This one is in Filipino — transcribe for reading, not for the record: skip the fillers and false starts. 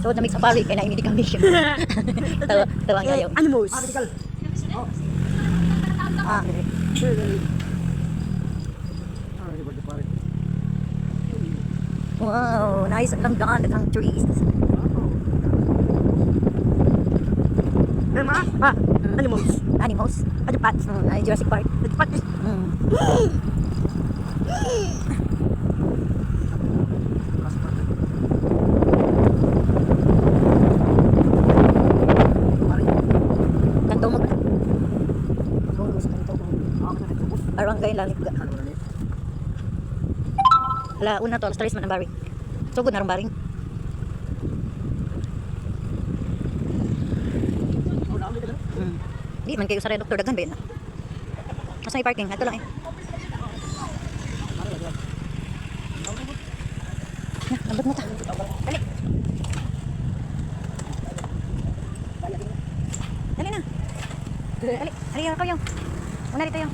So, namig sa pari, kaya naimili kami siya. Tawang yayaw. Animals. Ah, wow, nice ang daan at ang trees. Animals. Animals. Ano pat? Ay, Jurassic Park. Pat. Kanto mo ba? Barangay Langit ga. Hala, una to, alas 3 man ang baring. Sugod na rin baring. Di man kayo sa Dr. Dagan ba yun? Nasa may parking, ito lang eh. Lambot mo ta. Dali. Dali na. Dali, dali kayo. Una dito yung.